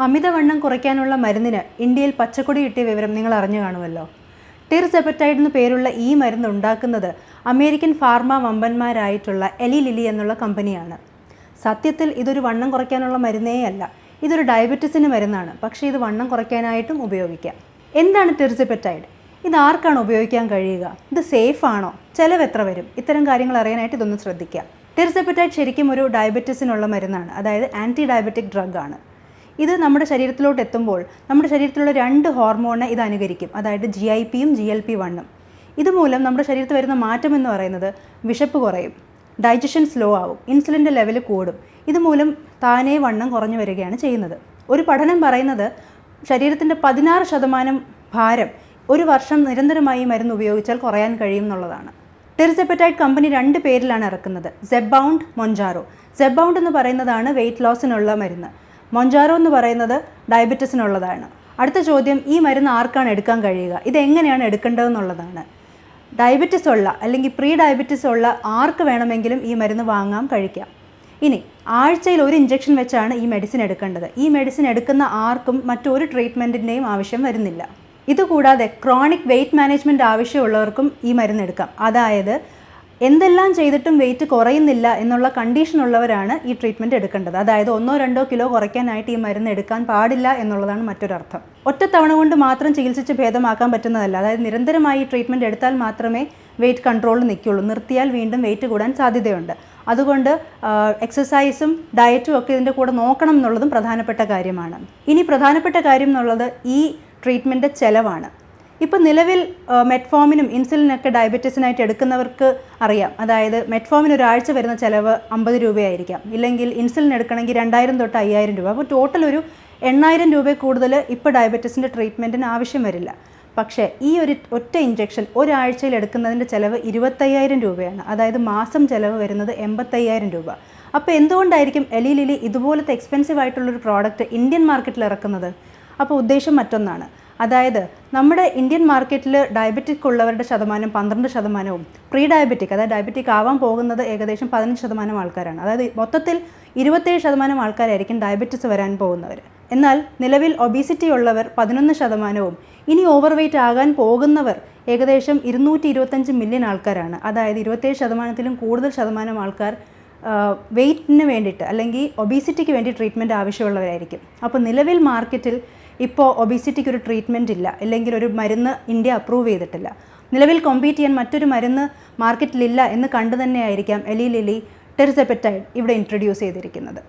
അമിതവണ്ണം കുറയ്ക്കാനുള്ള മരുന്നിന് ഇന്ത്യയിൽ പച്ചക്കൊടി കിട്ടിയ വിവരം നിങ്ങൾ അറിഞ്ഞു കാണുമല്ലോ. ടിർസെപറ്റൈഡ് എന്ന് പേരുള്ള ഈ മരുന്ന് ഉണ്ടാക്കുന്നത് അമേരിക്കൻ ഫാർമ വമ്പന്മാരായിട്ടുള്ള എലി ലിലി എന്നുള്ള കമ്പനിയാണ്. സത്യത്തിൽ ഇതൊരു വണ്ണം കുറയ്ക്കാനുള്ള മരുന്നേ അല്ല, ഇതൊരു ഡയബറ്റീസിന് മരുന്നാണ്. പക്ഷേ ഇത് വണ്ണം കുറയ്ക്കാനായിട്ടും ഉപയോഗിക്കാം. എന്താണ് ടിർസെപറ്റൈഡ്? ഇത് ആർക്കാണ് ഉപയോഗിക്കാൻ കഴിയുക? ഇത് സേഫ് ആണോ? ചിലവ് എത്ര വരും? ഇത്തരം കാര്യങ്ങൾ അറിയാനായിട്ട് ഇതൊന്ന് ശ്രദ്ധിക്കാം. ടിർസെപറ്റൈഡ് ശരിക്കും ഒരു ഡയബറ്റീസിനുള്ള മരുന്നാണ്, അതായത് ആൻറ്റി ഡയബറ്റിക് ഡ്രഗ് ആണ്. ഇത് നമ്മുടെ ശരീരത്തിലോട്ട് എത്തുമ്പോൾ നമ്മുടെ ശരീരത്തിലുള്ള 2 ഹോർമോണിനെ ഇത് അനുകരിക്കും, അതായത് GIPയും GLP-1ഉം. ഇതുമൂലം നമ്മുടെ ശരീരത്തിൽ വരുന്ന മാറ്റം എന്ന് പറയുന്നത് വിശപ്പ് കുറയും, ഡൈജഷൻ സ്ലോ ആവും, ഇൻസുലിൻ്റെ ലെവൽ കൂടും. ഇതുമൂലം താനേ വണ്ണം കുറഞ്ഞു വരികയാണ് ചെയ്യുന്നത്. ഒരു പഠനം പറയുന്നത് ശരീരത്തിൻ്റെ 16% ഭാരം ഒരു വർഷം നിരന്തരമായി മരുന്ന് ഉപയോഗിച്ചാൽ കുറയാൻ കഴിയും എന്നുള്ളതാണ്. ടിർസെപറ്റൈഡ് കമ്പനി 2 പേരിലാണ് ഇറക്കുന്നത്, സെബൗണ്ട്, മൊഞ്ചാറോ. സെബൗണ്ട് എന്ന് പറയുന്നതാണ് വെയിറ്റ് ലോസിനുള്ള മരുന്ന്, മൊഞ്ചാറോ എന്ന് പറയുന്നത് ഡയബറ്റീസിനുള്ളതാണ്. അടുത്ത ചോദ്യം, ഈ മരുന്ന് ആർക്കാണ് എടുക്കാൻ കഴിയുക? ഇതെങ്ങനെയാണ് എടുക്കേണ്ടതെന്നുള്ളതാണ്. ഡയബറ്റീസ് ഉള്ള അല്ലെങ്കിൽ പ്രീ ഡയബറ്റീസ് ഉള്ള ആർക്ക് വേണമെങ്കിലും ഈ മരുന്ന് വാങ്ങാം, കഴിക്കാം. ഇനി ആഴ്ചയിൽ 1 ഇഞ്ചക്ഷൻ വെച്ചാണ് ഈ മെഡിസിൻ എടുക്കേണ്ടത്. ഈ മെഡിസിൻ എടുക്കുന്ന ആർക്കും മറ്റൊരു ട്രീറ്റ്മെൻറ്റിൻ്റെയും ആവശ്യം വരുന്നില്ല. ഇതുകൂടാതെ ക്രോണിക് വെയ്റ്റ് മാനേജ്മെൻറ്റ് ആവശ്യമുള്ളവർക്കും ഈ മരുന്ന് എടുക്കാം. അതായത് എന്തെല്ലാം ചെയ്തിട്ടും വെയിറ്റ് കുറയുന്നില്ല എന്നുള്ള കണ്ടീഷൻ ഉള്ളവരാണ് ഈ ട്രീറ്റ്മെൻറ്റ് എടുക്കേണ്ടത്. അതായത് 1-2 കിലോ കുറയ്ക്കാനായിട്ട് ഈ മരുന്ന് എടുക്കാൻ പാടില്ല എന്നുള്ളതാണ് മറ്റൊരർത്ഥം. ഒറ്റത്തവണ കൊണ്ട് മാത്രം ചികിത്സിച്ച് ഭേദമാക്കാൻ പറ്റുന്നതല്ല. അതായത് നിരന്തരമായി ഈ ട്രീറ്റ്മെൻറ്റ് എടുത്താൽ മാത്രമേ വെയിറ്റ് കൺട്രോളിൽ നിൽക്കുകയുള്ളൂ. നിർത്തിയാൽ വീണ്ടും വെയിറ്റ് കൂടാൻ സാധ്യതയുണ്ട്. അതുകൊണ്ട് എക്സസൈസും ഡയറ്റും ഒക്കെ ഇതിൻ്റെ കൂടെ നോക്കണം എന്നുള്ളതും പ്രധാനപ്പെട്ട കാര്യമാണ്. ഇനി പ്രധാനപ്പെട്ട കാര്യം എന്നുള്ളത് ഈ ട്രീറ്റ്മെൻറ്റ് ചിലവാണ്. ഇപ്പോൾ നിലവിൽ മെറ്റ്ഫോമിനും ഇൻസുലിനൊക്കെ ഡയബറ്റീസിനായിട്ട് എടുക്കുന്നവർക്ക് അറിയാം. അതായത് മെറ്റ്ഫോമിന് ഒരാഴ്ച വരുന്ന ചിലവ് 50 രൂപയായിരിക്കാം, ഇല്ലെങ്കിൽ ഇൻസുലിൻ എടുക്കണമെങ്കിൽ 2000 തൊട്ട് 5000 രൂപ. അപ്പോൾ ടോട്ടൽ ഒരു 8000 രൂപ കൂടുതൽ ഇപ്പോൾ ഡയബറ്റീസിൻ്റെ ട്രീറ്റ്മെൻറ്റിന് ആവശ്യം വരില്ല. പക്ഷേ ഈ ഒറ്റ ഇഞ്ചക്ഷൻ ഒരാഴ്ചയിൽ എടുക്കുന്നതിൻ്റെ ചിലവ് 25000 രൂപയാണ്. അതായത് മാസം ചിലവ് വരുന്നത് 85000 രൂപ. അപ്പോൾ എന്തുകൊണ്ടായിരിക്കും എലി ലിലി ഇതുപോലത്തെ എക്സ്പെൻസീവ് ആയിട്ടുള്ളൊരു പ്രോഡക്റ്റ് ഇന്ത്യൻ മാർക്കറ്റിൽ ഇറക്കുന്നത്? അപ്പോൾ ഉദ്ദേശം മറ്റൊന്നാണ്. അതായത് നമ്മുടെ ഇന്ത്യൻ മാർക്കറ്റിൽ ഡയബറ്റിക് ഉള്ളവരുടെ ശതമാനം 12%, പ്രീ ഡയബറ്റിക് അതായത് ഡയബറ്റിക് ആവാൻ പോകുന്നത് ഏകദേശം 15% ആൾക്കാരാണ്. അതായത് മൊത്തത്തിൽ 27% ആൾക്കാരായിരിക്കും ഡയബറ്റിസ് വരാൻ പോകുന്നവർ. എന്നാൽ നിലവിൽ ഒബീസിറ്റി ഉള്ളവർ 11%, ഇനി ഓവർ വെയ്റ്റ് ആകാൻ പോകുന്നവർ ഏകദേശം 225 മില്യൺ ആൾക്കാരാണ്. അതായത് 27%-ലും കൂടുതൽ ശതമാനം ആൾക്കാർ വെയ്റ്റിന് വേണ്ടിയിട്ട് അല്ലെങ്കിൽ ഒബീസിറ്റിക്ക് വേണ്ടി ട്രീറ്റ്മെൻറ്റ് ആവശ്യമുള്ളവരായിരിക്കും. അപ്പോൾ നിലവിൽ മാർക്കറ്റിൽ ഇപ്പോൾ ഒബീസിറ്റിക്ക് ഒരു ട്രീറ്റ്മെൻറ്റ് ഇല്ല, അല്ലെങ്കിൽ ഒരു മരുന്ന് ഇന്ത്യ അപ്രൂവ് ചെയ്തിട്ടില്ല. നിലവിൽ കോമ്പീറ്റ് ചെയ്യാൻ മറ്റൊരു മരുന്ന് മാർക്കറ്റിലില്ല എന്ന് കണ്ടു തന്നെയായിരിക്കാം എലി ലിലി ടിർസെപറ്റൈഡ് ഇവിടെ ഇൻട്രൊഡ്യൂസ് ചെയ്തിരിക്കുന്നത്.